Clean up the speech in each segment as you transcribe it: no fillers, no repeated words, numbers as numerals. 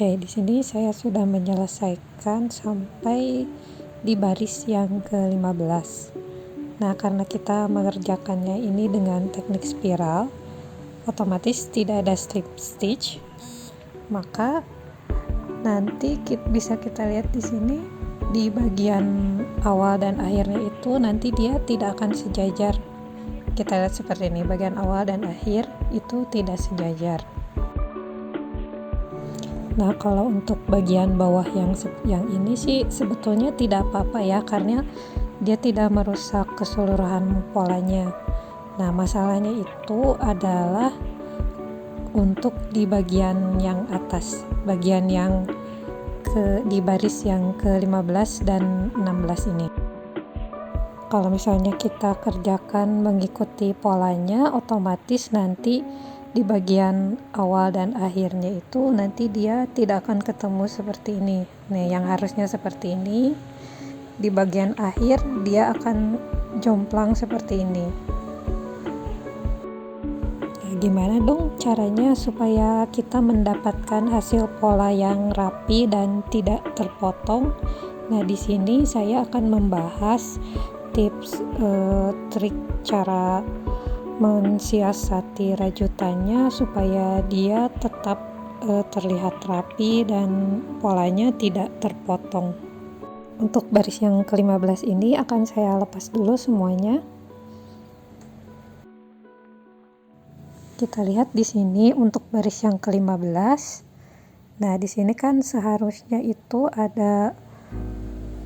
Oke, di sini saya sudah menyelesaikan sampai di baris yang ke-15. Nah, karena kita mengerjakannya ini dengan teknik spiral, otomatis tidak ada strip stitch, maka nanti bisa kita lihat di sini di bagian awal dan akhirnya itu nanti dia tidak akan sejajar. Kita lihat seperti ini, bagian awal dan akhir itu tidak sejajar. Nah, kalau untuk bagian bawah yang ini sih sebetulnya tidak apa-apa ya, karena dia tidak merusak keseluruhan polanya. Nah, masalahnya itu adalah untuk di bagian yang atas, bagian yang di baris yang ke-15 dan 16 ini. Kalau misalnya kita kerjakan mengikuti polanya, otomatis nanti di bagian awal dan akhirnya itu nanti dia tidak akan ketemu seperti ini. Nah, yang harusnya seperti ini, di bagian akhir dia akan jomplang seperti ini. Nah, gimana dong caranya supaya kita mendapatkan hasil pola yang rapi dan tidak terpotong? Nah, di sini saya akan membahas tips trik cara mensiasati rajutannya supaya dia tetap terlihat rapi dan polanya tidak terpotong. Untuk baris yang ke-15 ini akan saya lepas dulu semuanya. Kita lihat di sini untuk baris yang ke-15. Nah, di sini kan seharusnya itu ada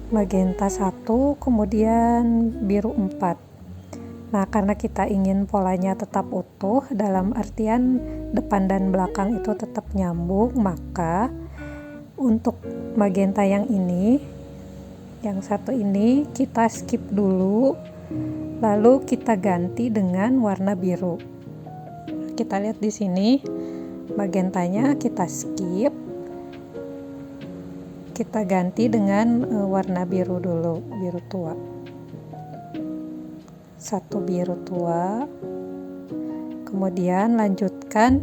magenta 1, kemudian biru 4. Nah, karena kita ingin polanya tetap utuh, dalam artian depan dan belakang itu tetap nyambung, maka untuk magenta yang ini, yang satu ini kita skip dulu, lalu kita ganti dengan warna biru. Kita lihat di sini, magentanya kita skip, kita ganti dengan warna biru dulu, biru tua. Satu biru tua, kemudian lanjutkan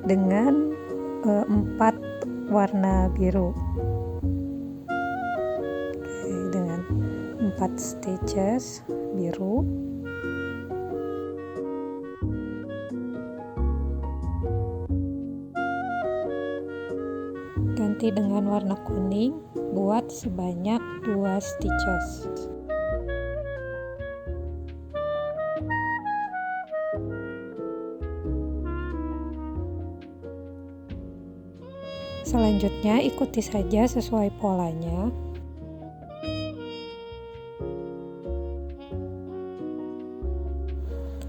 dengan 4 warna biru. Oke, dengan 4 stitches biru. Ganti dengan warna kuning, buat sebanyak 2 stitches. Selanjutnya ikuti saja sesuai polanya.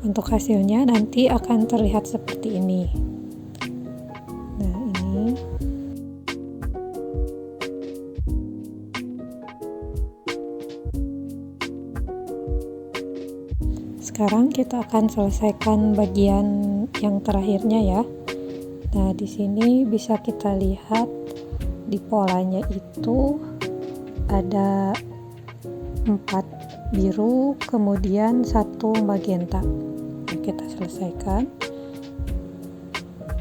Untuk hasilnya nanti akan terlihat seperti ini. Nah, ini. Sekarang kita akan selesaikan bagian yang terakhirnya ya. Nah, di sini bisa kita lihat di polanya itu ada 4 biru, kemudian 1 magenta. Nah, kita selesaikan.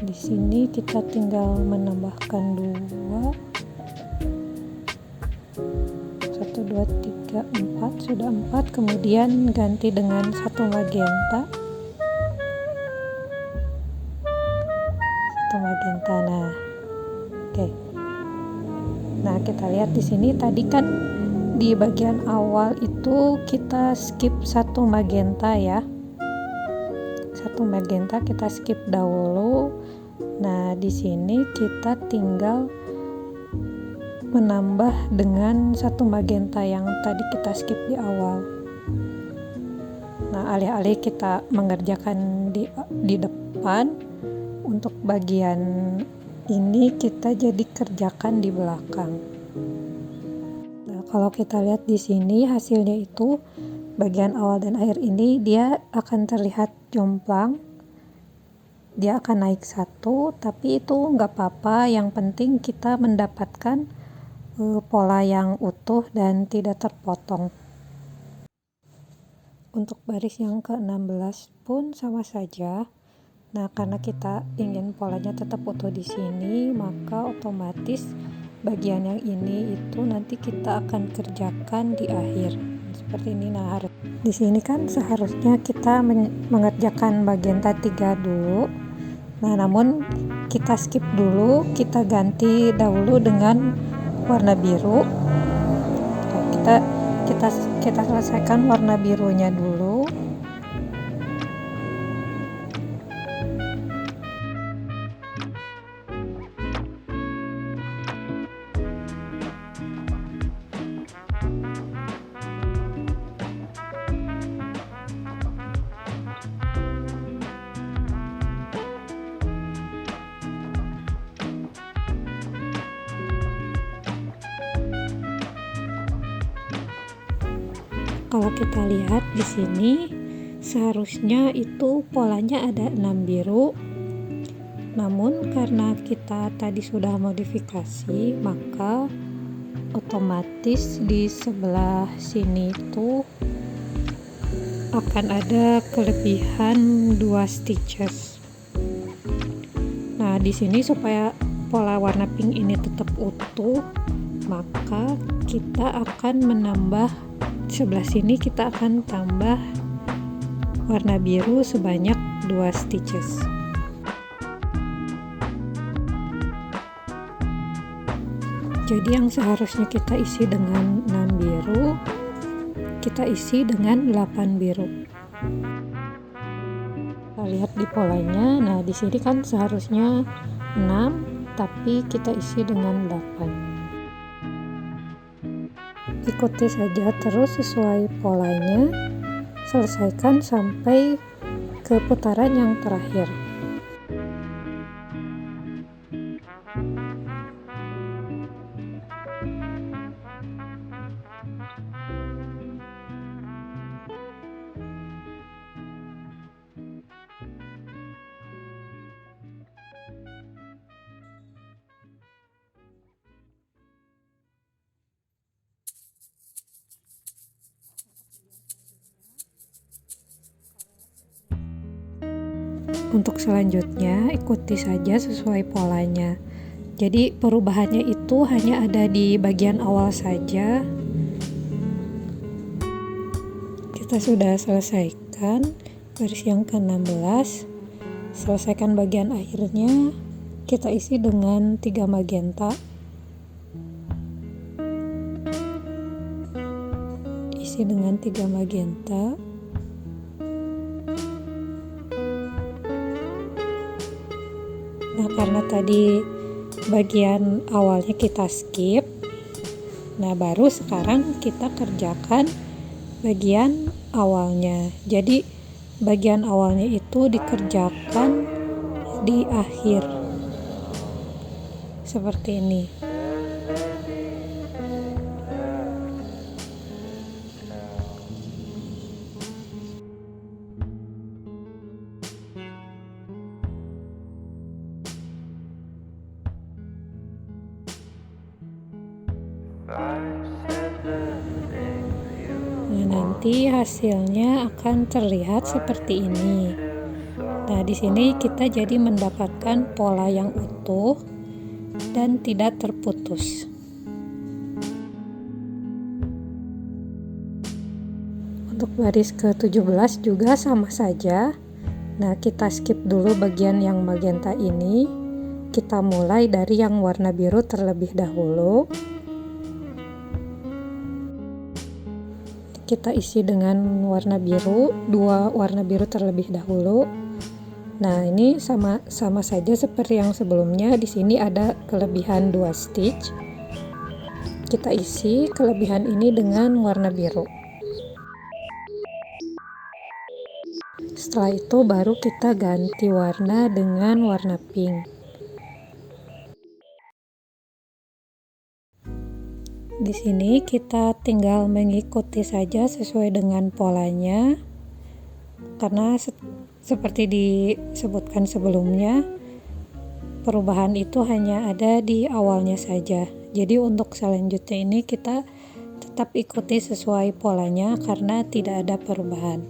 Di sini kita tinggal menambahkan 2. 1, 2, 3, 4, sudah 4, kemudian ganti dengan 1 magenta. Magenta. Nah, oke. Nah, kita lihat di sini tadi kan di bagian awal itu kita skip 1 magenta ya. 1 magenta kita skip dahulu. Nah, di sini kita tinggal menambah dengan 1 magenta yang tadi kita skip di awal. Nah, alih-alih kita mengerjakan di depan, untuk bagian ini kita jadi kerjakan di belakang. Nah, kalau kita lihat di sini hasilnya itu bagian awal dan akhir ini dia akan terlihat jomplang. Dia akan naik 1, tapi itu nggak apa-apa. Yang penting kita mendapatkan pola yang utuh dan tidak terpotong. Untuk baris yang ke-16 pun sama saja. Nah, karena kita ingin polanya tetap utuh di sini, maka otomatis bagian yang ini itu nanti kita akan kerjakan di akhir. Seperti ini. Nah, di sini kan seharusnya kita mengerjakan bagian T3 dulu. Nah, namun kita skip dulu, kita ganti dahulu dengan warna biru. Nah, kita selesaikan warna birunya dulu. Kalau kita lihat di sini seharusnya itu polanya ada 6 biru. Namun karena kita tadi sudah modifikasi, maka otomatis di sebelah sini itu akan ada kelebihan 2 stitches. Nah, di sini supaya pola warna pink ini tetap utuh, maka kita akan menambah sebelah sini, kita akan tambah warna biru sebanyak 2 stitches. Jadi yang seharusnya kita isi dengan 6 biru, kita isi dengan 8 biru. Kita lihat di polanya. Nah, di sini kan seharusnya 6, tapi kita isi dengan 8. Ikuti saja terus sesuai polanya, selesaikan sampai ke putaran yang terakhir. Untuk selanjutnya ikuti saja sesuai polanya. Jadi perubahannya itu hanya ada di bagian awal saja. Kita sudah selesaikan baris yang ke-16. Selesaikan bagian akhirnya, kita isi dengan 3 magenta. Isi dengan 3 magenta. Nah, karena tadi bagian awalnya kita skip, nah baru sekarang kita kerjakan bagian awalnya. Jadi bagian awalnya itu dikerjakan di akhir seperti ini. Nah, nanti hasilnya akan terlihat seperti ini. Nah, di sini kita jadi mendapatkan pola yang utuh dan tidak terputus. Untuk baris ke-17 juga sama saja. Nah, kita skip dulu bagian yang magenta ini. Kita mulai dari yang warna biru terlebih dahulu. Kita isi dengan warna biru, 2 warna biru terlebih dahulu. Nah, ini sama saja seperti yang sebelumnya. Di sini ada kelebihan 2 stitch. Kita isi kelebihan ini dengan warna biru. Setelah itu baru kita ganti warna dengan warna pink. Di sini kita tinggal mengikuti saja sesuai dengan polanya, karena seperti disebutkan sebelumnya, perubahan itu hanya ada di awalnya saja. Jadi untuk selanjutnya ini kita tetap ikuti sesuai polanya karena tidak ada perubahan.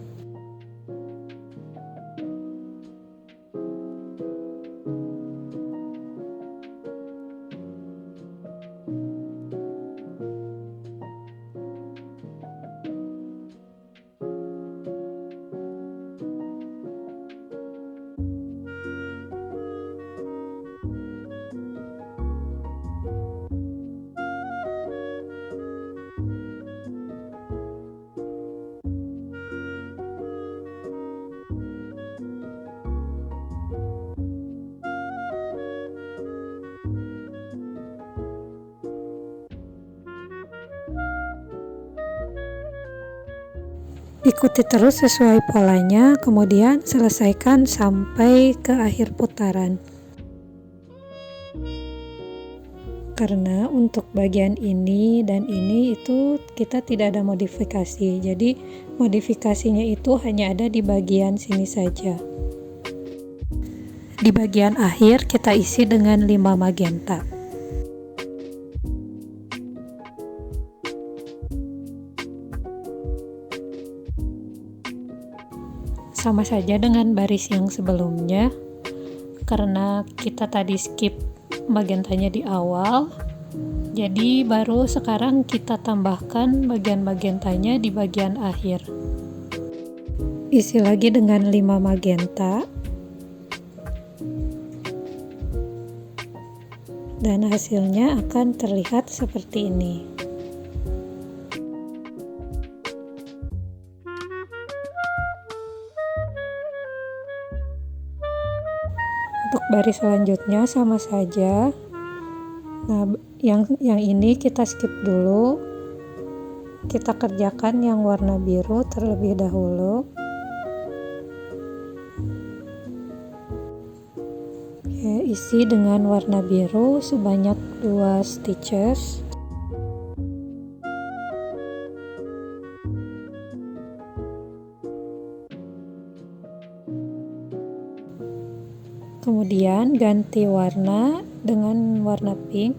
Ikuti terus sesuai polanya, kemudian selesaikan sampai ke akhir putaran. Karena untuk bagian ini dan ini itu kita tidak ada modifikasi, jadi modifikasinya itu hanya ada di bagian sini saja. Di bagian akhir kita isi dengan 5 magenta. Sama saja dengan baris yang sebelumnya, karena kita tadi skip magentanya di awal, jadi baru sekarang kita tambahkan bagian magentanya di bagian akhir. Isi lagi dengan 5 magenta dan hasilnya akan terlihat seperti ini. Untuk baris selanjutnya sama saja. Nah, yang ini kita skip dulu. Kita kerjakan yang warna biru terlebih dahulu. Oke, isi dengan warna biru sebanyak 2 stitches. Kemudian ganti warna dengan warna pink.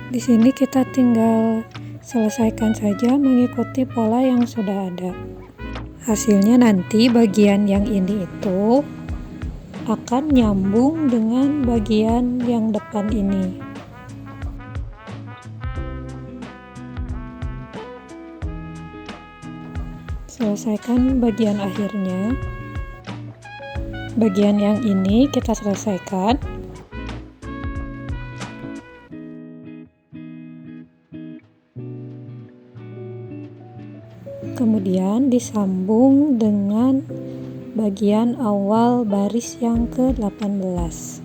Di sini kita tinggal selesaikan saja mengikuti pola yang sudah ada. Hasilnya nanti bagian yang ini itu akan nyambung dengan bagian yang depan ini. Selesaikan bagian akhirnya. Bagian yang ini kita selesaikan. Kemudian disambung dengan bagian awal baris yang ke-18.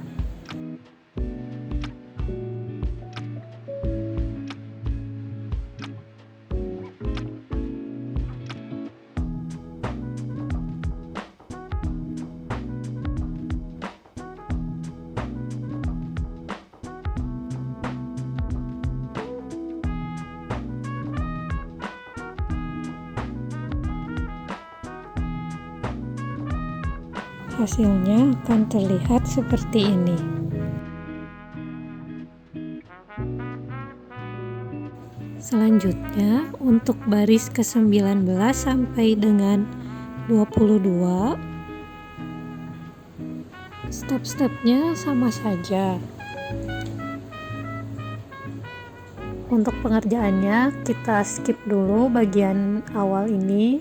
Hasilnya akan terlihat seperti ini. Selanjutnya untuk baris ke-19 sampai dengan 22, step-stepnya sama saja. Untuk pengerjaannya kita skip dulu bagian awal ini.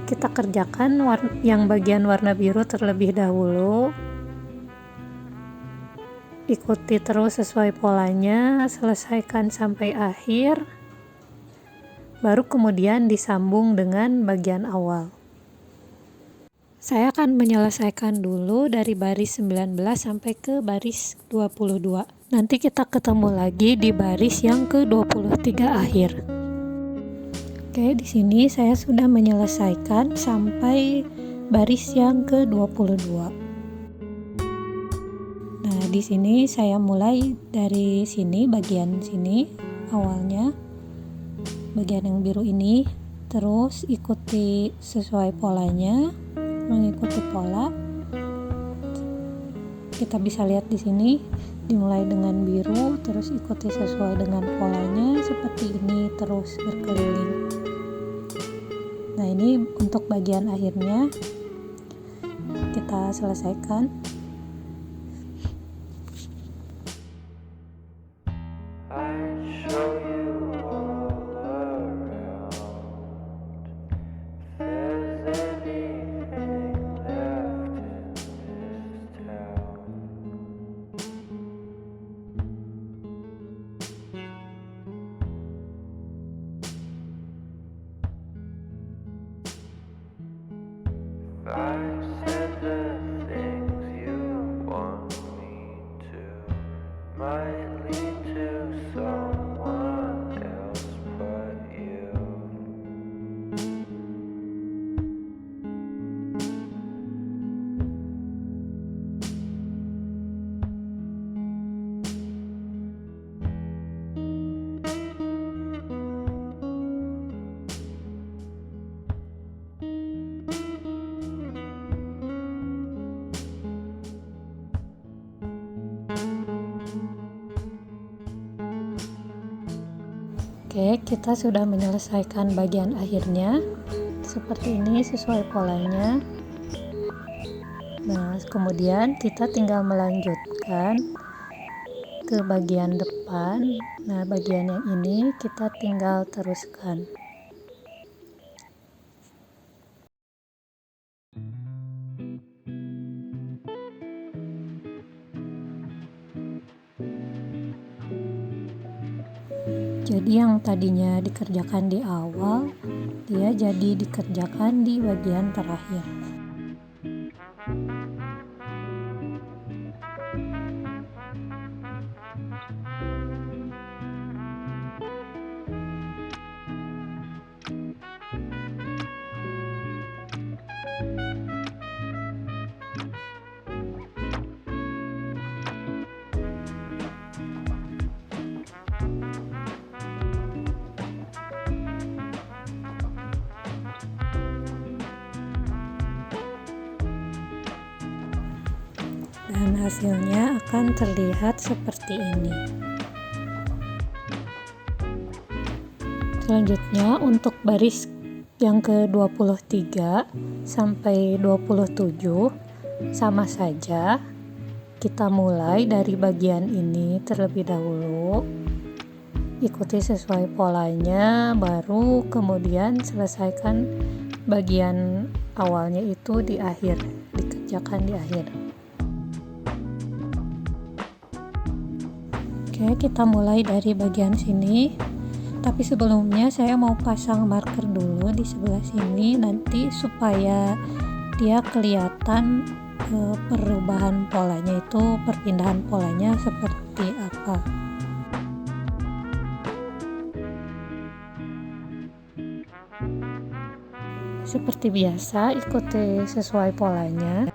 Kita kerjakan yang bagian warna biru terlebih dahulu. Ikuti terus sesuai polanya, selesaikan sampai akhir. Baru kemudian disambung dengan bagian awal. Saya akan menyelesaikan dulu dari baris 19 sampai ke baris 22. Nanti kita ketemu lagi di baris yang ke-23 akhir. Oke, di sini saya sudah menyelesaikan sampai baris yang ke-22. Nah, di sini saya mulai dari sini, bagian sini awalnya. Bagian yang biru ini, terus ikuti sesuai polanya, mengikuti pola. Kita bisa lihat di sini dimulai dengan biru, terus ikuti sesuai dengan polanya seperti ini, terus berkeliling. Nah, ini untuk bagian akhirnya kita selesaikan. I said the things you want me to might lead to someone else but you. Oke, kita sudah menyelesaikan bagian akhirnya. Seperti ini sesuai polanya. Nah, kemudian kita tinggal melanjutkan ke bagian depan. Nah, bagian yang ini kita tinggal teruskan. Jadi yang tadinya dikerjakan di awal, dia jadi dikerjakan di bagian terakhir. Dan hasilnya akan terlihat seperti ini. Selanjutnya untuk baris yang ke-23 sampai 27 sama saja. Kita mulai dari bagian ini terlebih dahulu. Ikuti sesuai polanya, baru kemudian selesaikan bagian awalnya itu di akhir, dikerjakan di akhir. Oke, kita mulai dari bagian sini. Tapi sebelumnya saya mau pasang marker dulu di sebelah sini nanti supaya dia kelihatan perubahan polanya itu, perpindahan polanya seperti apa. Seperti biasa, ikuti sesuai polanya.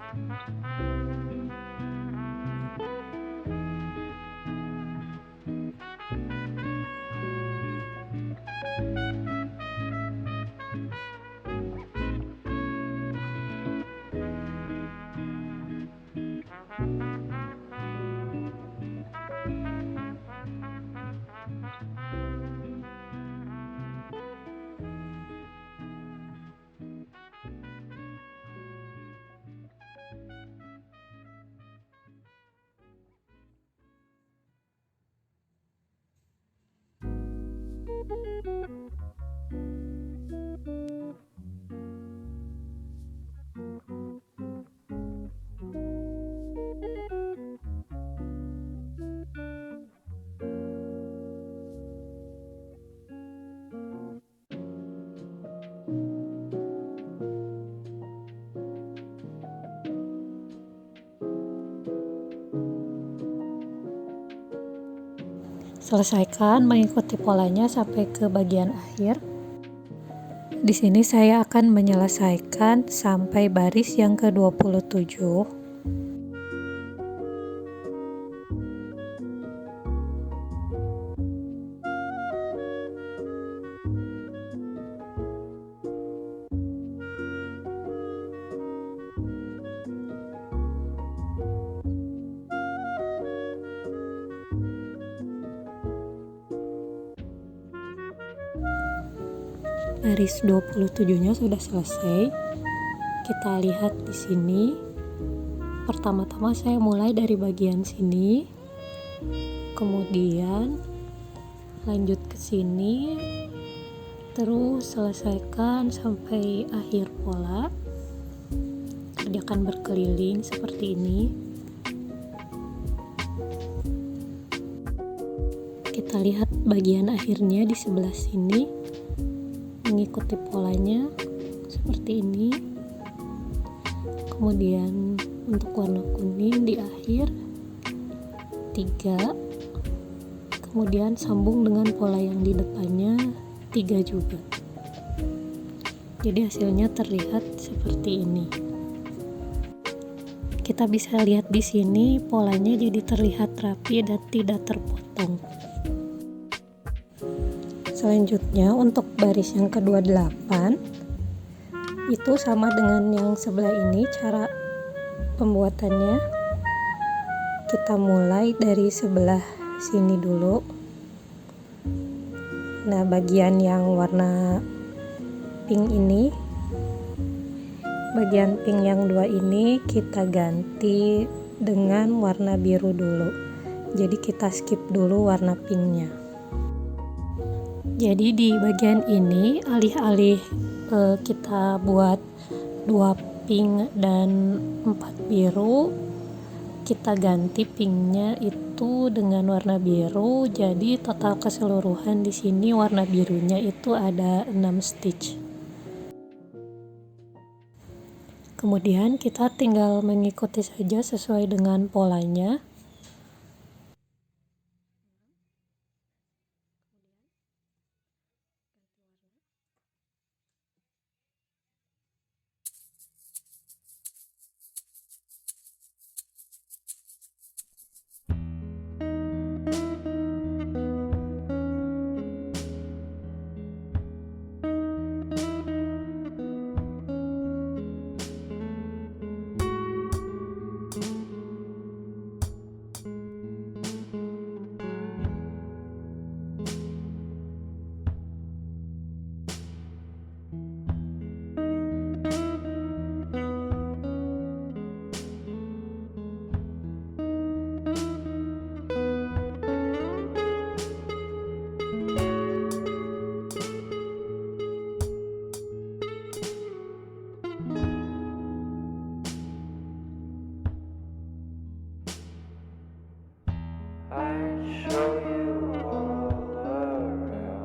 Selesaikan mengikuti polanya sampai ke bagian akhir. Di sini saya akan menyelesaikan sampai baris yang ke-27. baris 27-nya sudah selesai. Kita lihat di sini. Pertama-tama saya mulai dari bagian sini, kemudian lanjut ke sini, terus selesaikan sampai akhir pola. Kerjakan berkeliling seperti ini. Kita lihat bagian akhirnya di sebelah sini, mengikuti polanya seperti ini. Kemudian untuk warna kuning di akhir 3, kemudian sambung dengan pola yang di depannya 3 juga. Jadi hasilnya terlihat seperti ini. Kita bisa lihat di sini polanya jadi terlihat rapi dan tidak terpotong. Selanjutnya untuk baris yang kedua 8 itu sama dengan yang sebelah ini cara pembuatannya. Kita mulai dari sebelah sini dulu. Nah, bagian yang warna pink ini, bagian pink yang 2 ini kita ganti dengan warna biru dulu. Jadi kita skip dulu warna pinknya. Jadi di bagian ini alih-alih kita buat 2 pink dan 4 biru, kita ganti pinknya itu dengan warna biru. Jadi total keseluruhan di sini warna birunya itu ada 6 stitch. Kemudian kita tinggal mengikuti saja sesuai dengan polanya. I'd show you all around.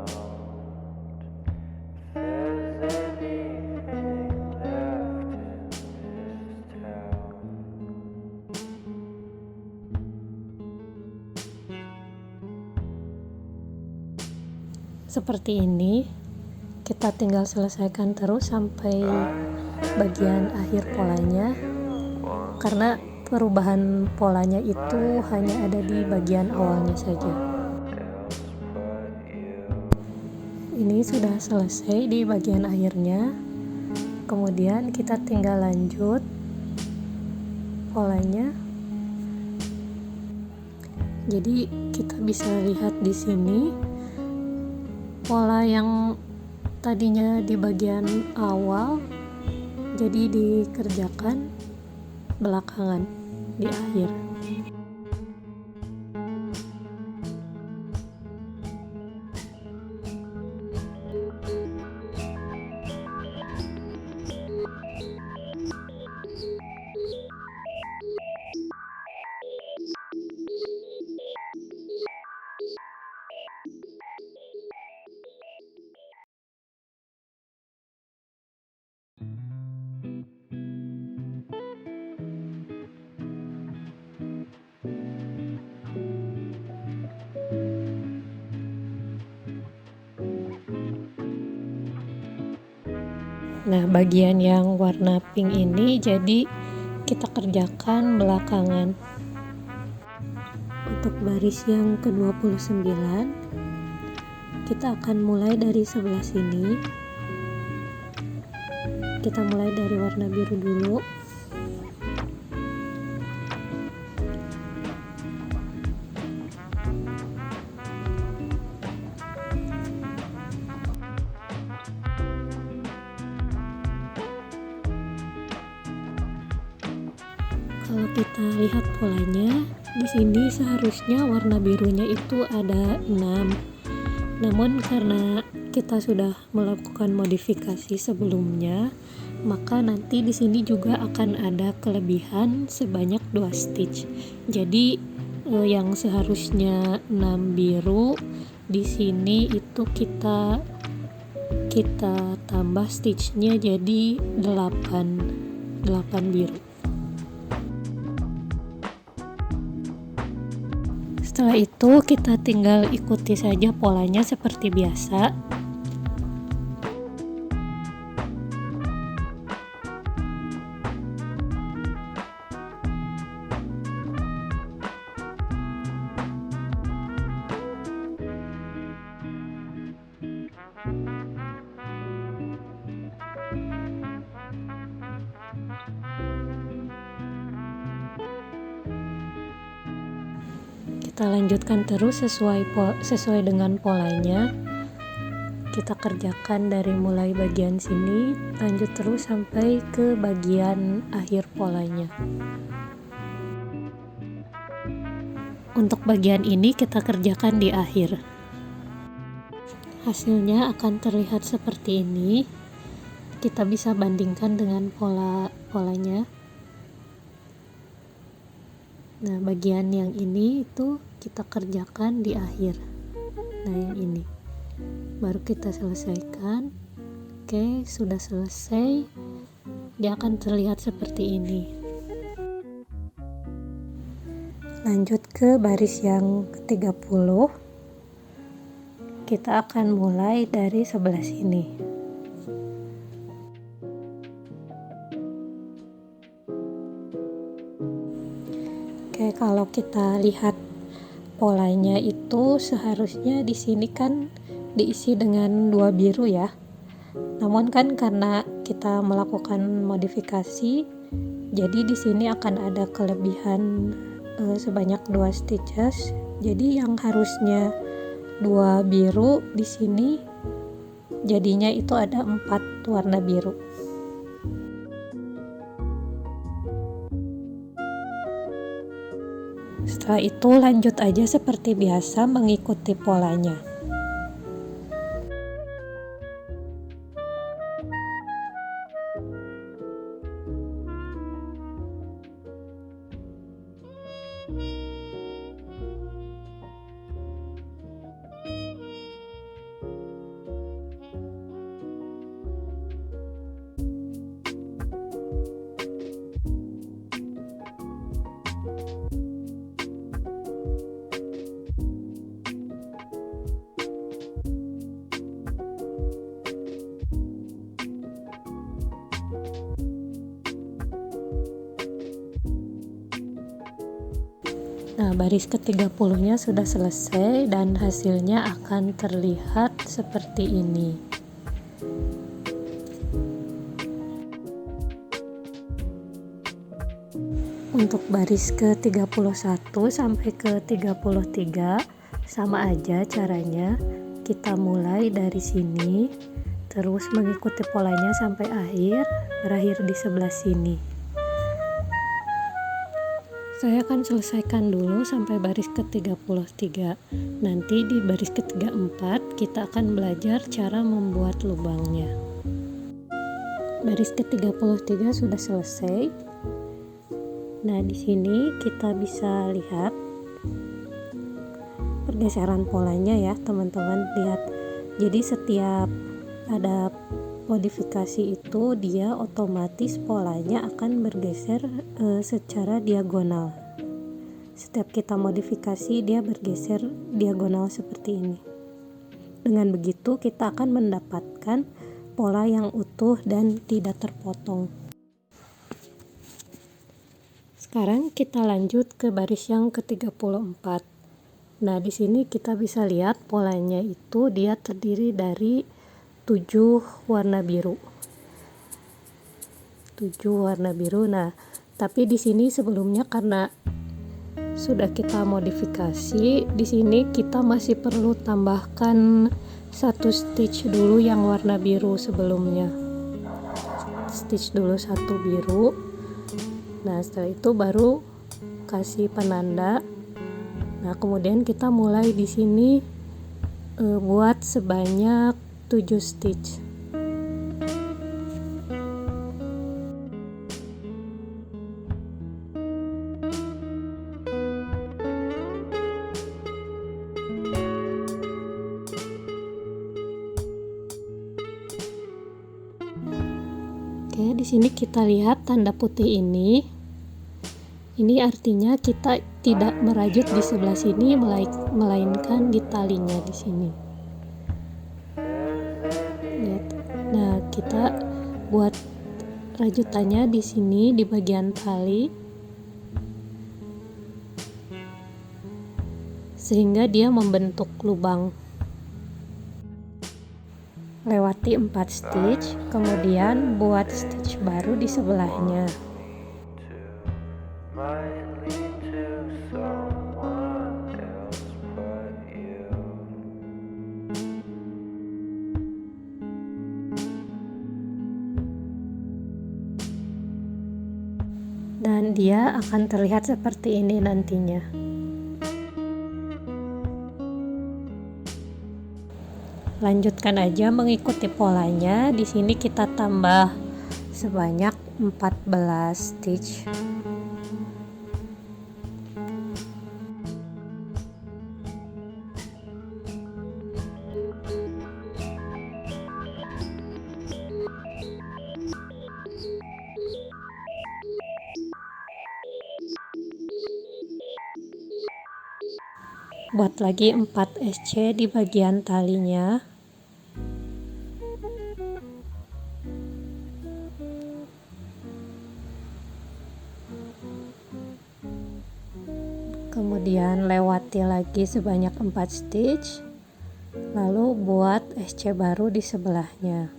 If there's anything left in this town. Seperti ini. Kita tinggal selesaikan terus sampai bagian akhir polanya. Karena perubahan polanya itu hanya ada di bagian awalnya saja. Ini sudah selesai di bagian akhirnya. Kemudian kita tinggal lanjut polanya. Jadi kita bisa lihat di sini pola yang tadinya di bagian awal jadi dikerjakan belakangan di akhir. Nah, bagian yang warna pink ini jadi kita kerjakan belakangan. Untuk baris yang ke-29 kita akan mulai dari sebelah sini. Kita mulai dari warna biru dulu. Kalau kita lihat polanya, di sini seharusnya warna birunya itu ada 6. Namun karena kita sudah melakukan modifikasi sebelumnya, maka nanti di sini juga akan ada kelebihan sebanyak 2 stitch. Jadi yang seharusnya 6 biru, di sini itu kita tambah stitchnya jadi 8 biru. Setelah itu kita tinggal ikuti saja polanya seperti biasa. Kita lanjutkan terus sesuai dengan polanya. Kita kerjakan dari mulai bagian sini, lanjut terus sampai ke bagian akhir polanya. Untuk bagian ini kita kerjakan di akhir. Hasilnya akan terlihat seperti ini. Kita bisa bandingkan dengan polanya. Nah, bagian yang ini itu kita kerjakan di akhir. Nah, yang ini baru kita selesaikan. Oke, sudah selesai. Dia akan terlihat seperti ini. Lanjut ke baris yang ke-30. Kita akan mulai dari sebelah sini. Oke, kalau kita lihat polanya itu seharusnya di sini kan diisi dengan 2 biru ya. Namun kan karena kita melakukan modifikasi, jadi di sini akan ada kelebihan sebanyak 2 stitches. Jadi yang harusnya 2 biru di sini jadinya itu ada 4 warna biru. Setelah itu lanjut aja seperti biasa mengikuti polanya. Nah, baris ke-30-nya sudah selesai dan hasilnya akan terlihat seperti ini. Untuk baris ke-31 sampai ke-33 sama aja caranya. Kita mulai dari sini, terus mengikuti polanya sampai akhir, berakhir di sebelah sini. Saya akan selesaikan dulu sampai baris ke-33. Nanti di baris ke-34 kita akan belajar cara membuat lubangnya. Baris ke-33 sudah selesai. Nah, di sini kita bisa lihat pergeseran polanya ya, teman-teman. Lihat. Jadi setiap ada modifikasi itu dia otomatis polanya akan bergeser secara diagonal. Setiap kita modifikasi dia bergeser diagonal seperti ini. Dengan begitu kita akan mendapatkan pola yang utuh dan tidak terpotong. Sekarang kita lanjut ke baris yang ke-34. Nah, di sini kita bisa lihat polanya itu dia terdiri dari 7 warna biru. 7 warna biru. Nah, tapi di sini sebelumnya karena sudah kita modifikasi, di sini kita masih perlu tambahkan 1 stitch dulu yang warna biru sebelumnya. Stitch dulu 1 biru. Nah, setelah itu baru kasih penanda. Nah, kemudian kita mulai di sini buat sebanyak 7 stitch. Oke, di sini kita lihat tanda putih ini. Ini artinya kita tidak merajut di sebelah sini, melainkan di talinya di sini. Lihat. Nah, kita buat rajutannya di sini di bagian tali, sehingga dia membentuk lubang. Lewati 4 stitch, kemudian buat stitch baru di sebelahnya. might lead to someone else but you. Dan dia akan terlihat seperti ini nantinya. Lanjutkan aja mengikuti polanya. Di sini kita tambah sebanyak 14 stitch. Buat lagi 4 SC di bagian talinya. Kemudian lewati lagi sebanyak 4 stitch, lalu buat SC baru di sebelahnya.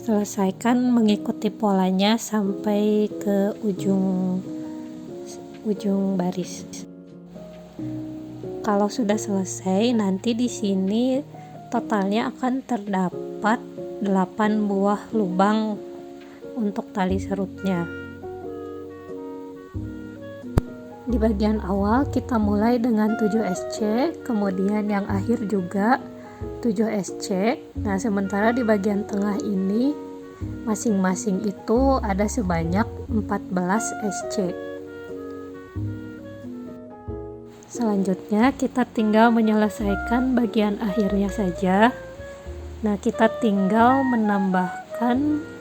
Selesaikan mengikuti polanya sampai ke ujung baris. Kalau sudah selesai, nanti di sini totalnya akan terdapat 8 buah lubang untuk tali serutnya. Di bagian awal kita mulai dengan 7 SC, kemudian yang akhir juga 7 SC. Nah, sementara di bagian tengah ini masing-masing itu ada sebanyak 14 SC. Selanjutnya kita tinggal menyelesaikan bagian akhirnya saja. Nah, kita tinggal menambahkan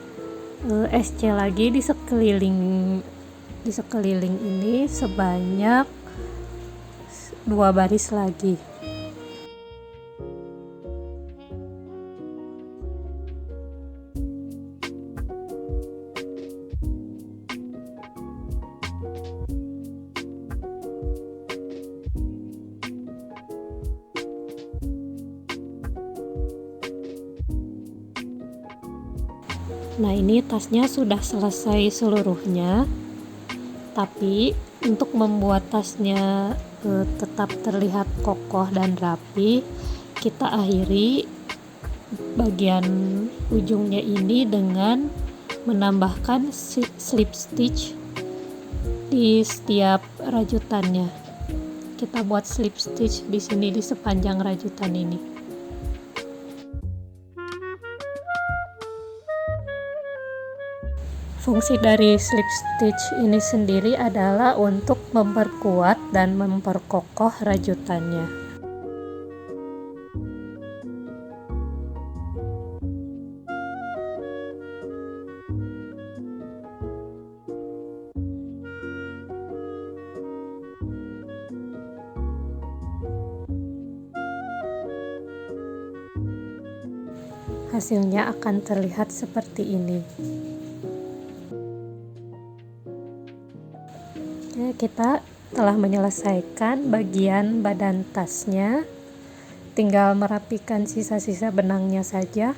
SC lagi di sekeliling ini sebanyak 2 baris lagi. Nah, ini tasnya sudah selesai seluruhnya. Tapi untuk membuat tasnya tetap terlihat kokoh dan rapi, kita akhiri bagian ujungnya ini dengan menambahkan slip stitch di setiap rajutannya. Kita buat slip stitch di sini di sepanjang rajutan ini. Fungsi dari slip stitch ini sendiri adalah untuk memperkuat dan memperkokoh rajutannya. Hasilnya akan terlihat seperti ini. Kita telah menyelesaikan bagian badan tasnya, tinggal merapikan sisa-sisa benangnya saja.